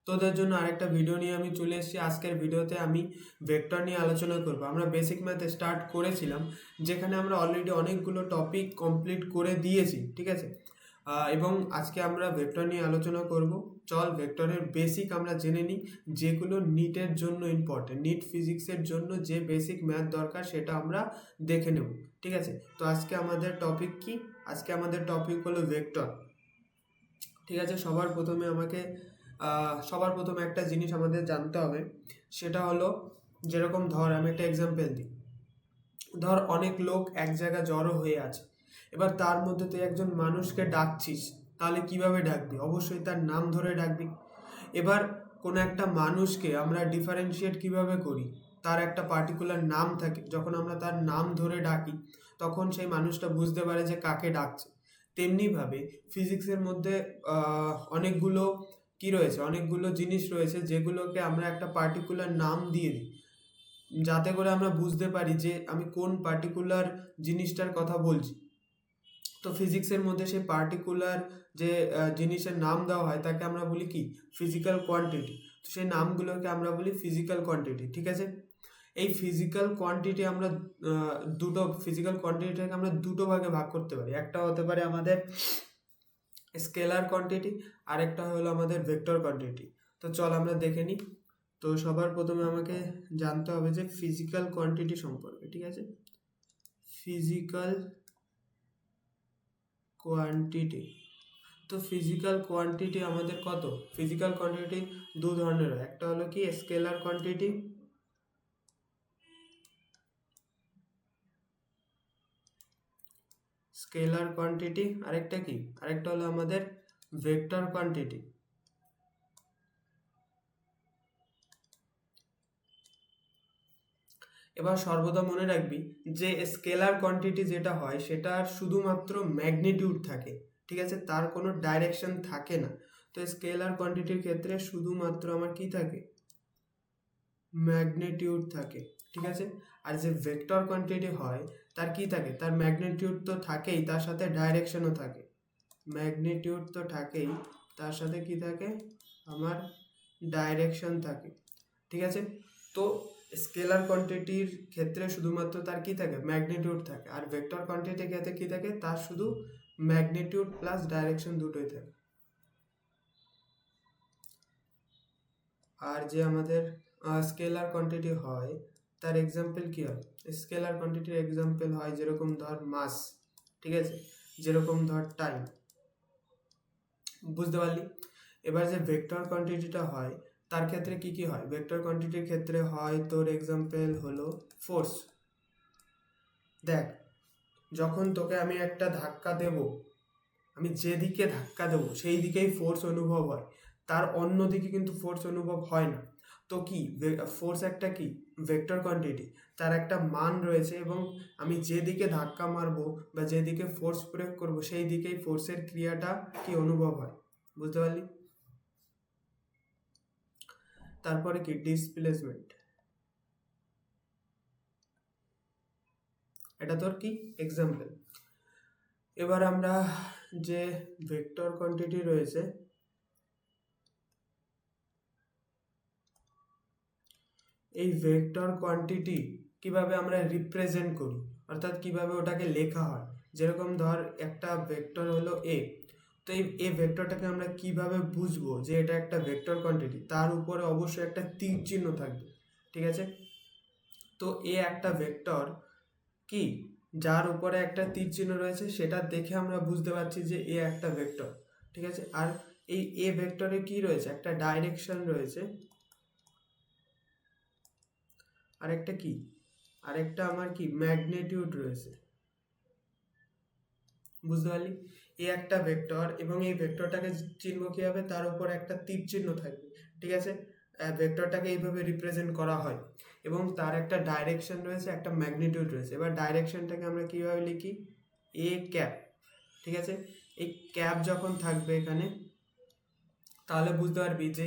তোদের জন্য আরেকটা ভিডিও নিয়ে আমি চলে এসেছি। আজকের ভিডিওতে আমি ভেক্টর নিয়ে আলোচনা করব। আমরা বেসিক ম্যাথে স্টার্ট করেছিলাম, যেখানে আমরা অলরেডি অনেকগুলো টপিক কমপ্লিট করে দিয়েছি, ঠিক আছে। এবং আজকে আমরা ভেক্টর নিয়ে আলোচনা করব। চল ভেক্টরের বেসিক আমরা জেনে নিই, যেগুলো নিটের জন্য ইম্পর্টেন্ট, নিট ফিজিক্সের জন্য যে বেসিক ম্যাথ দরকার সেটা আমরা দেখে নেব, ঠিক আছে। তো আজকে আমাদের টপিক কি? আজকে আমাদের টপিক হলো ভেক্টর, ঠিক আছে। সবার প্রথমে একটা জিনিস আমাদের জানতে হবে, সেটা হলো, যেরকম ধর আমি একটা এক্সাম্পল দিই। ধর অনেক লোক এক জায়গায় জড়ো হয়ে আছে, এবার তার মধ্যে তুই একজন মানুষকে ডাকছিস, তাহলে কিভাবে ডাকবি? অবশ্যই তার নাম ধরে ডাকবি। এবার কোনো একটা মানুষকে আমরা ডিফারেন্সিয়েট কিভাবে করি? তার একটা পার্টিকুলার নাম থাকে, যখন আমরা তার নাম ধরে ডাকি তখন সেই মানুষটা বুঝতে পারে যে কাকে ডাকছে। তেমনিভাবে ফিজিক্সের মধ্যে অনেকগুলো অনেকগুলো জিনিস রয়েছে, যেগুলোকে আমরা একটা পার্টিকুলার নাম দিয়ে দিই, যাতে করে আমরা বুঝতে পারি যে আমি কোন পার্টিকুলার জিনিসটার কথা বলছি। তো ফিজিক্সের মধ্যে সেই পার্টিকুলার যে জিনিসের নাম দেওয়া হয় তাকে আমরা বলি কি? Physical quantity. তো সেই নামগুলোকে আমরা বলি ফিজিক্যাল কোয়ান্টিটি, ঠিক আছে। এই ফিজিক্যাল কোয়ান্টিটিটাকে আমরা দুটো ভাগে ভাগ করতে পারি। একটা হতে পারে আমাদের স্কেলার কোয়ান্টিটি, আর একটা হলো আমাদের ভেক্টর কোয়ান্টিটি। তো চল আমরা দেখে নিই। তো সবার প্রথমে আমাকে জানতে হবে যে ফিজিক্যাল কোয়ান্টিটি সম্পর্কে, ঠিক আছে। Physical quantity. তো ফিজিক্যাল কোয়ান্টিটি আমাদের কত? ফিজিক্যাল কোয়ান্টিটি দু ধরনের হয়। একটা হলো কি স্কেলার কোয়ান্টিটি, আরেকটা কি? আরেকটা হলো আমাদের ভেক্টর কোয়ান্টিটি। এবার সর্বদা মনে রাখবি যে স্কেলার কোয়ান্টিটি যেটা হয় সেটার শুধুমাত্র ম্যাগনিটিউড থাকে, ঠিক আছে, তার কোনো ডাইরেকশন থাকে না। তো স্কেলার কোয়ান্টিটির ক্ষেত্রে শুধুমাত্র আমার কি থাকে? ম্যাগনিটিউড থাকে, ঠিক আছে। আর যে ভেক্টর কোয়ান্টিটি হয় তার কি থাকে? তার ম্যাগনিটিউড তো থাকেই, তার সাথে ডাইরেকশনও থাকে। ম্যাগনিটিউড তো থাকেই, তার সাথে কি থাকে? আমার ডাইরেকশন থাকে, ঠিক আছে। তো স্কেলার কোয়ান্টিটির ক্ষেত্রে শুধুমাত্র তার কি থাকে? ম্যাগনিটিউড থাকে। আর ভেক্টর কোয়ান্টিটির ক্ষেত্রে কি থাকে? তার শুধু ম্যাগনিটিউড প্লাস ডাইরেকশন দুটোই থাকে। আর যে আমাদের স্কেলার কোয়ান্টিটি হয় তার এক্সাম্পল কি হয়? স্কেলার কোয়ান্টিটির এক্সাম্পল হয় যেরকম ধর মাস, ঠিক আছে, যেরকম ধর টাইম। বুঝতে পারলি? এবার যে ভেক্টর কোয়ান্টিটিটা হয় তার ক্ষেত্রে কি কি হয়? ভেক্টর কোয়ান্টিটির ক্ষেত্রে হয় তোর এক্সাম্পল হলো ফোর্স। দেখ, যখন তোকে আমি একটা ধাক্কা দেব, আমি যেদিকে ধাক্কা দেবো সেই দিকেই ফোর্স অনুভব হয়, তার অন্য দিকে কিন্তু ফোর্স অনুভব হয় না। তো কি ফোর্স একটা কি ভেক্টর কোয়ান্টিটি, তার একটা মান রয়েছে, এবং আমি যেদিকে ধাক্কা মারবো বা যেদিকে ফোর্স প্রয়োগ করব সেই দিকেই ফোর্সের ক্রিয়াটা কি অনুভব হয়। বুঝতে পারলি? তারপরে কি ডিসপ্লেসমেন্ট, এটা তোর কি এক্সাম্পল। এবার আমরা যে ভেক্টর কোয়ান্টিটি রয়েছে, এই ভেক্টর কোয়ান্টিটি কিভাবে আমরা রিপ্রেজেন্ট করি, অর্থাৎ কিভাবে ওটাকে লেখা হয়। যেরকম ধর একটা ভেক্টর হলো এ, তো এই ভেক্টরটাকে আমরা কিভাবে বুঝবো যে এটা একটা ভেক্টর কোয়ান্টিটি? তার উপরে অবশ্যই একটা তীর চিহ্ন থাকবে, ঠিক আছে। তো এ একটা ভেক্টর কি, যার উপরে একটা তীর চিহ্ন রয়েছে, সেটা দেখে আমরা বুঝতে পারছি যে এ একটা ভেক্টর, ঠিক আছে। আর এই এ ভেক্টরে কি রয়েছে? একটা ডাইরেকশন রয়েছে, আরেকটা কি, আরেকটা আমার কি ম্যাগনিটিউড রয়েছে। বুঝতে পারলি? এ একটা ভেক্টর, এবং এই ভেক্টরটাকে চিনব কিভাবে? তার উপর একটা তীর চিহ্ন থাকবে, ঠিক আছে। ভেক্টরটাকে এইভাবে রিপ্রেজেন্ট করা হয়, এবং তার একটা ডাইরেকশন রয়েছে, একটা ম্যাগনিটিউড রয়েছে। এবার ডাইরেকশনটাকে আমরা কিভাবে লিখি? এ ক্যাপ, ঠিক আছে। এই ক্যাপ যখন থাকবে এখানে, তাহলে বুঝতে পারবি যে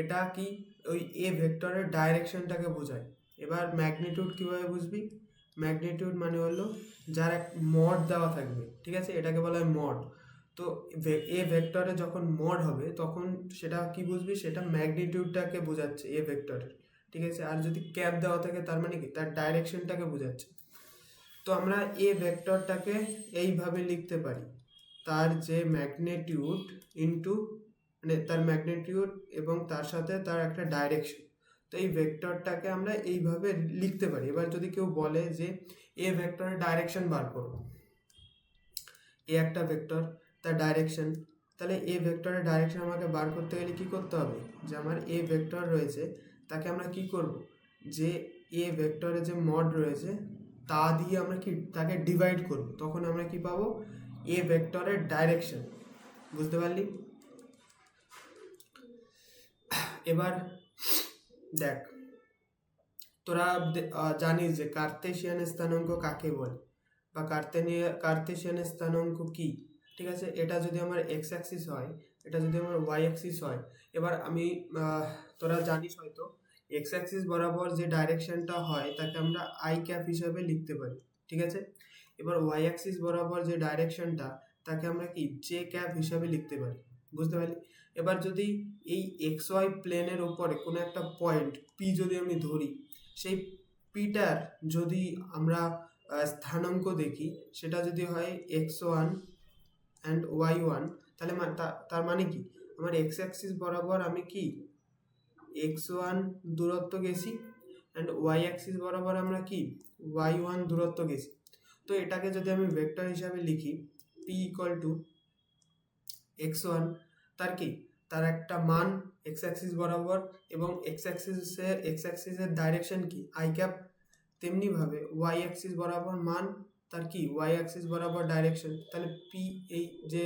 এটা কি ওই এ ভেক্টরের ডাইরেকশনটাকে বোঝায়। এবার ম্যাগনিটিউড কিভাবে বুঝবি? ম্যাগনিটিউড মানে হলো যার এক মড দেওয়া থাকবে, ঠিক আছে, এটাকে বলা হয় মড। তো তো এ ভেক্টরে যখন মড হবে তখন সেটা কি বুঝবি, সেটা ম্যাগনিটিউডটাকে বোঝাচ্ছে এ ভেক্টরের, ঠিক আছে। আর যদি ক্যাপ দেওয়া থাকে তার মানে কি, তার ডাইরেকশনটাকে বোঝাচ্ছে। তো আমরা এ ভেক্টরটাকে এইভাবে লিখতে পারি, তার যে ম্যাগনিটিউড ইনটু, মানে তার ম্যাগনিটিউড এবং তার সাথে তার একটা ডাইরেকশন। তো এই ভেক্টরটাকে আমরা এইভাবে লিখতে পারি। এবার যদি কেউ বলে যে এ ভেক্টরের ডাইরেকশন বার করো, এ একটা ভেক্টর, তার ডাইরেকশন, তাহলে এ ভেক্টরের ডাইরেকশন আমাকে বার করতে গেলে কি করতে হবে, যে আমার এ ভেক্টর রয়েছে তাকে আমরা কি করব, যে এ ভেক্টরে যে মড রয়েছে তা দিয়ে আমরা কি তাকে ডিভাইড করব, তখন আমরা কি পাবো, এ ভেক্টরের ডাইরেকশন। বুঝতে পারলি? এবার দেখ, তোরা জানিস যে কার্তেশিয়ান স্থানাঙ্ক কাকে বলে, বা কার্তেশিয়ান স্থানাঙ্ক কি, ঠিক আছে। এটা যদি আমার এক্স অ্যাক্সিস হয়, এটা যদি আমার ওয়াই অ্যাক্সিস হয়। এবার আমি তোরা জানিস হয়তো এক্স অ্যাক্সিস বরাবর যে ডাইরেকশনটা হয় তাকে আমরা আই ক্যাপ হিসাবে লিখতে পারি, ঠিক আছে। এবার ওয়াই অ্যাক্সিস বরাবর যে ডাইরেকশনটা তাকে আমরা কি জে ক্যাপ হিসাবে লিখতে পারি। বুঝতে পারলি? এবার যদি এই এক্স ওয়াই প্লেনের উপরে কোনো একটা পয়েন্ট পি যদি আমি ধরি, সেই পিটার যদি আমরা স্থানাঙ্ক দেখি, সেটা যদি হয় x1 অ্যান্ড y1, তাহলে তার মানে কি, আমার এক্স অ্যাক্সিস বরাবর আমি কি x1 দূরত্ব গেছি অ্যান্ড ওয়াই অ্যাক্সিস বরাবর আমরা কি y1 দূরত্ব গেছি। তো এটাকে যদি আমি ভেক্টর হিসাবে লিখি, p ইকুয়াল টু x1, তার কি, তার একটা মান এক্স অ্যাক্সিস বরাবর, এবং এক্স অ্যাক্সিসের ডাইরেকশন কি আই ক্যাপ, তেমনিভাবে ওয়াই অ্যাক্সিস বরাবর মান তার কি ওয়াই অ্যাক্সিস বরাবর ডাইরেকশন। তাহলে পি, এই যে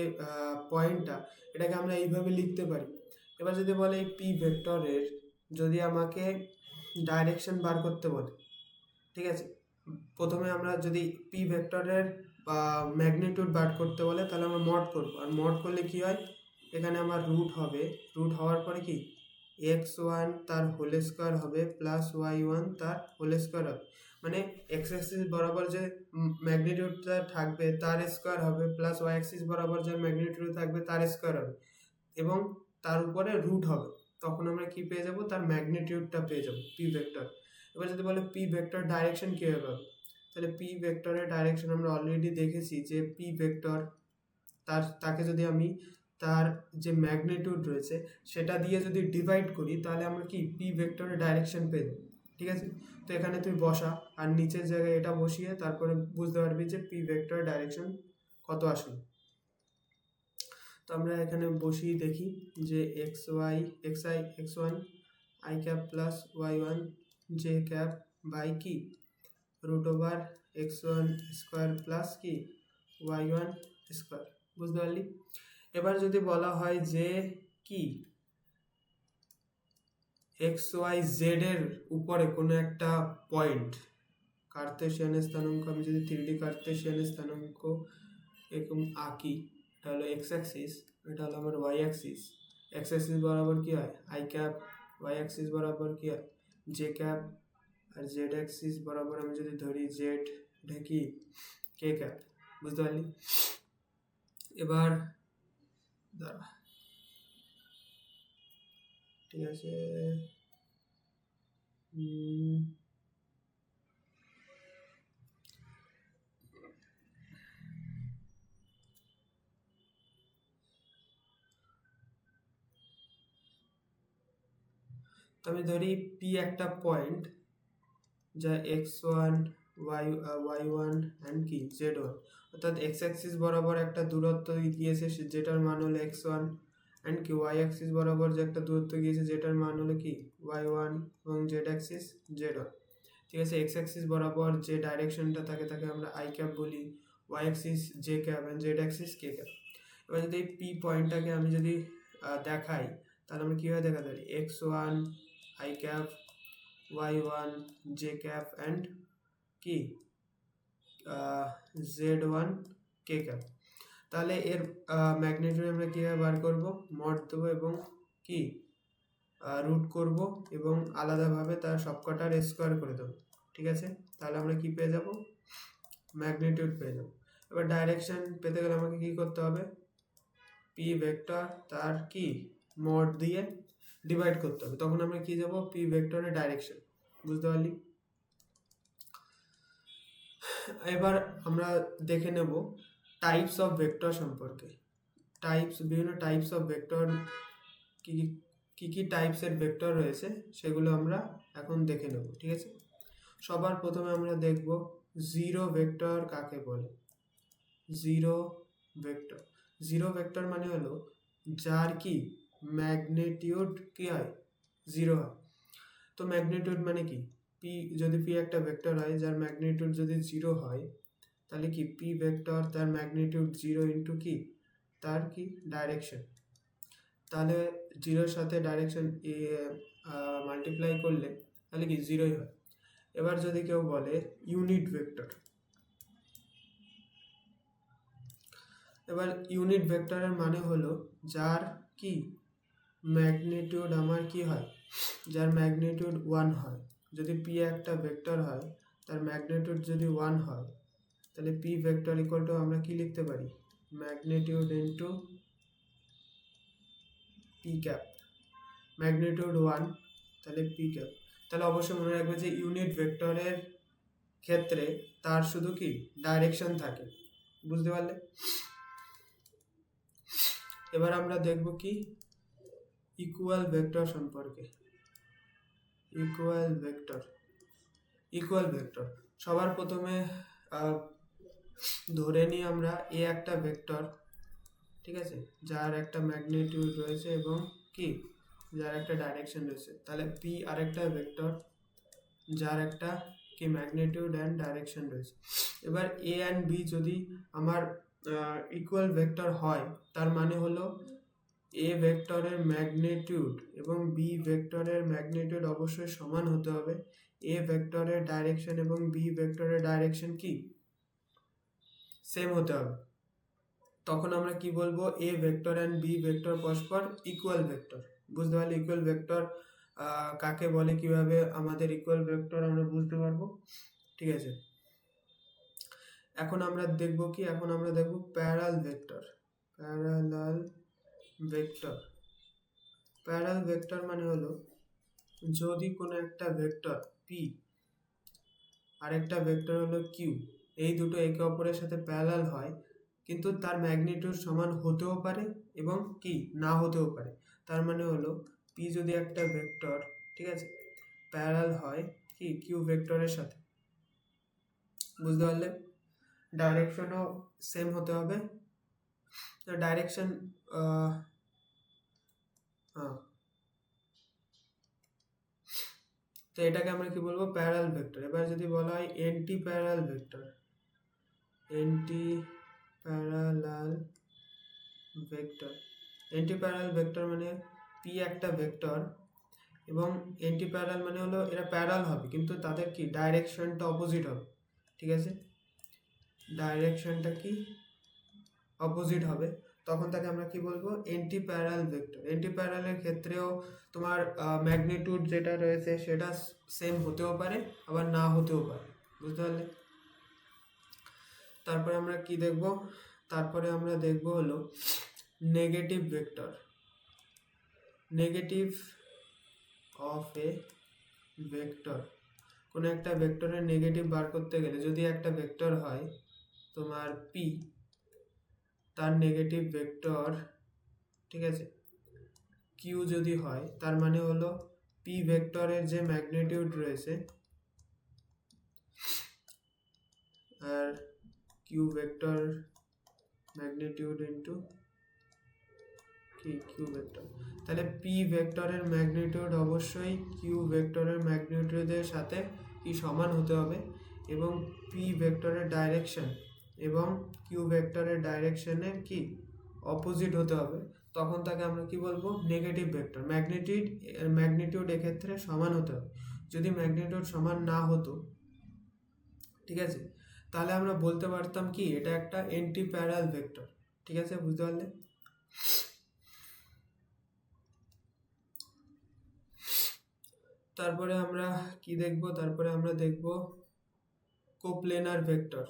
পয়েন্টটা, এটাকে আমরা এইভাবে লিখতে পারি। এবার যদি বলে এই পি ভেক্টরের যদি আমাকে ডাইরেকশন বার করতে বলে, ঠিক আছে, প্রথমে আমরা যদি পি ভেক্টরের ম্যাগনিটিউড বার করতে বলে তাহলে আমরা মড করব, আর মড করলে কি হয়, এখানে আমার রুট হবে, রুট হওয়ার পরে কি x1 তার হোল স্কোয়ার হবে প্লাস y1 তার হোল স্কোয়ার হবে, মানে এক্স অ্যাক্সিস বরাবর যে ম্যাগনিটিউডটা থাকবে তার স্কোয়ার হবে প্লাস ওয়াই অ্যাক্সিস বরাবর যে ম্যাগনিটিউড থাকবে তার স্কোয়ার হবে, এবং তার উপরে রুট হবে। তখন আমরা কি পেয়ে যাব, তার ম্যাগনিটিউডটা পেয়ে যাব পি ভেক্টর। এবার যদি বলে পি ভেক্টর ডাইরেকশন কীভাবে পাবে, তাহলে পি ভেক্টরের ডাইরেকশন আমরা অলরেডি দেখেছি যে পি ভেক্টর, তাকে যদি আমি তার যে ম্যাগনিটিউড রয়েছে সেটা দিয়ে যদি ডিভাইড করি, তাহলে আমরা কি পি ভেক্টরের ডাইরেকশন পেয়ে যাবো, ঠিক আছে। তো এখানে তুই বসা, আর নিচের জায়গায় এটা বসিয়ে তারপরে বুঝতে পারবি যে পি ভেক্টরের ডাইরেকশন কত আসবে। তো আমরা এখানে বসিয়ে দেখি যে X one I cap plus Y one J cap by কি root over x1 square plus কি y1 স্কোয়ার। বুঝতে পারলি? এবার যদি বলা হয় যে কি xyz এর উপরে কোনো একটা পয়েন্ট, কার্তেশিয়ানের স্থানাঙ্ক, আমি যদি 3D কার্তেশিয়ানের স্থানাঙ্ক এরকম আঁকি, এটা হলো এক্স অ্যাক্সিস, এটা হলো আমার ওয়াই অ্যাক্সিস। এক্স অ্যাক্সিস বরাবর কি হয় আই ক্যাপ, ওয়াই অ্যাক্সিস বরাবর কি হয় জে ক্যাপ, আর জেড অ্যাক্সিস বরাবর আমি যদি ধরি জেড, এটা কি কে ক্যাপ। বুঝতে পারলি? এবার দাঁড়া, ঠিক আছে, তো আমি ধরি পি একটা পয়েন্ট যা x1 y1 অ্যান্ড কি z1, অর্থাৎ এক্স অ্যাক্সিস বরাবর একটা দূরত্ব গিয়েছে যেটার মান হলো x1, অ্যান্ড কি ওয়াই অ্যাক্সিস বরাবর যে একটা দূরত্ব গিয়েছে যেটার মান হলো কি y1, এবং জেড অ্যাক্সিস z1, ঠিক আছে। এক্স অ্যাক্সিস বরাবর যে ডাইরেকশনটা থাকে তাকে আমরা আই ক্যাপ বলি, Y axis J cap and Z axis K cap. এবার যদি এই পি পয়েন্টটাকে আমি যদি দেখাই, তাহলে আমরা কীভাবে দেখাতে পারি, x1 I cap y1 j cap and কি z1 k cap। তাহলে এর ম্যাগনিটিউড আমরা কীভাবে বার করব, মড দেবো এবং কি রুট করব এবং আলাদাভাবে তার সবকটার স্কোয়ার করে দেবো, ঠিক আছে। তাহলে আমরা কি পেয়ে যাব, ম্যাগনিটিউড পেয়ে যাব। এবার ডাইরেকশন পেতে গেলে আমাকে কি করতে হবে, পি ভেক্টর তার কি মড দিয়ে ডিভাইড করতে হবে, তখন আমরা কি যাব পি ভেক্টরের ডাইরেকশন। বুঝতে পারলি? এবার আমরা দেখে নেব টাইপস অফ ভেক্টর সম্পর্কে। বিভিন্ন টাইপস অফ ভেক্টর কি কি টাইপসের ভেক্টর রয়েছে সেগুলো আমরা এখন দেখে নেব। ঠিক আছে, সবার প্রথমে আমরা দেখব জিরো ভেক্টর কাকে বলে। জিরো ভেক্টর, জিরো ভেক্টর মানে হলো যার কি ম্যাগনিটিউড কি হয়, জিরো হয়। তো ম্যাগনিটিউড মানে কি, পি যদি পি একটা ভেক্টর হয় যার ম্যাগনিটিউড যদি জিরো হয়, তাহলে কি পি ভেক্টর তার ম্যাগনিটিউড জিরো ইন্টু কি তার কি ডাইরেকশন, তাহলে জিরোর সাথে ডাইরেকশন মাল্টিপ্লাই করলে তাহলে কি জিরোই হয়। এবার যদি কেউ বলে ইউনিট ভেক্টর, এবার ইউনিট ভেক্টরের মানে হলো যার কি ম্যাগনিটিউড আমার কি হয়, যার ম্যাগনিটিউড 1 হয়। যদি পি একটা ভেক্টর হয় তার ম্যাগনিটিউড যদি 1 হয়, তাহলে পি ভেক্টর ইকুয়াল টু আমরা কি লিখতে পারি, magnitude into P cap, magnitude 1 তাহলে পি ক্যাপ। তাহলে অবশ্যই মনে রাখবে যে ইউনিট ভেক্টরের ক্ষেত্রে তার শুধু কি ডাইরেকশন থাকে। বুঝতে পারলে? এবার আমরা দেখব কি ইকুয়াল ভেক্টর সম্পর্কে। ইকুয়াল ভেক্টর, ইকুয়াল ভেক্টর সবার প্রথমে ধরে নিই আমরা এ একটা ভেক্টর, ঠিক আছে, যার একটা ম্যাগনিটিউড রয়েছে এবং কি যার একটা ডাইরেকশন রয়েছে। তাহলে পি আরেকটা ভেক্টর যার একটা কি ম্যাগনিটিউড অ্যান্ড ডাইরেকশন রয়েছে। এবার এ অ্যান্ড বি যদি আমার ইকুয়াল ভেক্টর হয়, তার মানে হলো এ ভেক্টরের ম্যাগনিটিউড এবং বি ভেক্টরের ম্যাগনিটিউড অবশ্যই সমান হতে হবে। এ ভেক্টরের ডাইরেকশন এবং বি ভেক্টরের ডাইরেকশন কি সেম হতে হবে। তখন আমরা কি বলবো, A vector and B vector পরস্পর ইকুয়াল ভেক্টর। বুঝতে পারলে ইকুয়াল ভেক্টর কাকে বলে, কিভাবে আমাদের ইকুয়াল ভেক্টর আমরা বুঝতে পারবো। ঠিক আছে, এখন আমরা দেখব কি, এখন আমরা দেখব parallel vector. Parallel vector, parallel vector মানে হলো যদি কোনো একটা ভেক্টর পি আর একটা ভেক্টর হলো কিউ, এই দুটো একে অপরের সাথে প্যারালাল হয়, কিন্তু তার ম্যাগনিটিউড সমান হতেও পারে এবং কি না হতেও পারে। তার মানে হলো পি যদি একটা ভেক্টর, ঠিক আছে, প্যারালাল হয় কি কিউ ভেক্টরের সাথে, বুঝতে পারলে, ডাইরেকশনও সেম হতে হবে। তো ডাইরেকশন হ্যাঁ, তো এটাকে আমরা কি বলবো, প্যারালাল ভেক্টর। এবার যদি বলা হয় anti parallel vector, anti parallel vector, anti parallel vector মানে পি একটা ভেক্টর এবং এন্টি প্যারালাল মানে হলো এরা প্যারালাল হবে কিন্তু তাদের কি ডাইরেকশনটা অপোজিট হবে। ঠিক আছে, ডাইরেকশনটা কি অপোজিট হবে, তখন তাকে আমরা কি বলবো, এন্টি প্যারালাল ভেক্টর। এন্টি প্যারালালের ক্ষেত্রেও তোমার ম্যাগনিটিউড যেটা রয়েছে সেটা সেম হতেও পারে আবার না হতেও পারে। বুঝতে পারলে? তারপরে আমরা কি দেখব, তারপরে আমরা দেখব হলো negative vector. Negative of A vector, কোনো একটা ভেক্টরের নেগেটিভ বার করতে গেলে যদি একটা ভেক্টর হয় তোমার পি, তার নেগেটিভ ভেক্টর, ঠিক আছে, কিউ যদি হয়, তার মানে হলো পি ভেক্টরের যে ম্যাগনিটিউড রয়েছে আর কিউ ভেক্টর ম্যাগনিটিউড ইন্টু কি কিউ ভেক্টর, তাহলে পি ভেক্টরের ম্যাগনিটিউড অবশ্যই কিউ ভেক্টরের ম্যাগনিটিউডের সাথে কি সমান হতে হবে এবং পি ভেক্টরের ডাইরেকশন এবং কিউ ভেক্টরের ডাইরেকশনের কি অপোজিট হতে হবে। তখন তাকে আমরা কি বলবো, নেগেটিভ ভেক্টর। ম্যাগনিটিউড এক্ষেত্রে সমান হতে হবে। যদি ম্যাগনিটিউড সমান না হতো, ঠিক আছে, তাহলে আমরা বলতে পারতাম কি এটা একটা এন্টি প্যারালাল ভেক্টর। ঠিক আছে, বুঝতে পারলে? তারপরে আমরা কি দেখব, তারপরে আমরা দেখব কোপ্লেনার ভেক্টর।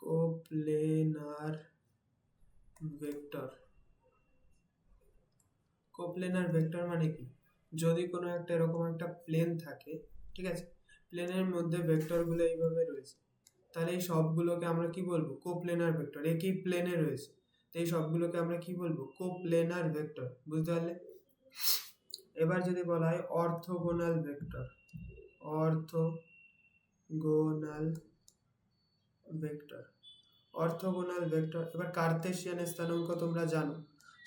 কোপ্লেনার ভেক্টর। কোপ্লেনার ভেক্টর মানে কি? যদি কোনো একটা এরকম একটা প্লেন থাকে, ঠিক আছে, প্লেনের মধ্যে ভেক্টরগুলো এইভাবে রয়েছে, তাহলে এই সবগুলোকে আমরা কি বলবো? কোপ্লেনার ভেক্টর। একই প্লেনে রয়েছে, তো এই সবগুলোকে আমরা কি বলবো? কোপ্লেনার ভেক্টর। বুঝতে পারলে? এবার যদি বলা হয় orthogonal vector, orthogonal vector, orthogonal vector. এবার কার্তেশিয়ান স্থানাঙ্ক তোমরা জানো,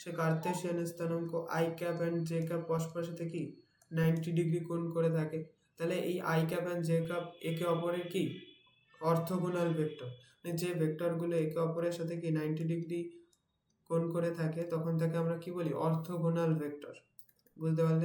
সে কার্তেশিয়ান স্থানাঙ্ক I cap and J cap পরস্পরের সাথে কি 90 ডিগ্রি কোণ করে থাকে। তাহলে এই I cap and J cap একে অপরের কি অর্থোগোনাল ভেক্টর। যে ভেক্টরগুলো একে অপরের সাথে কি 90 ডিগ্রি কোণ করে থাকে, তখন তাকে আমরা কি বলি? Orthogonal vector. বুঝতে পারলে?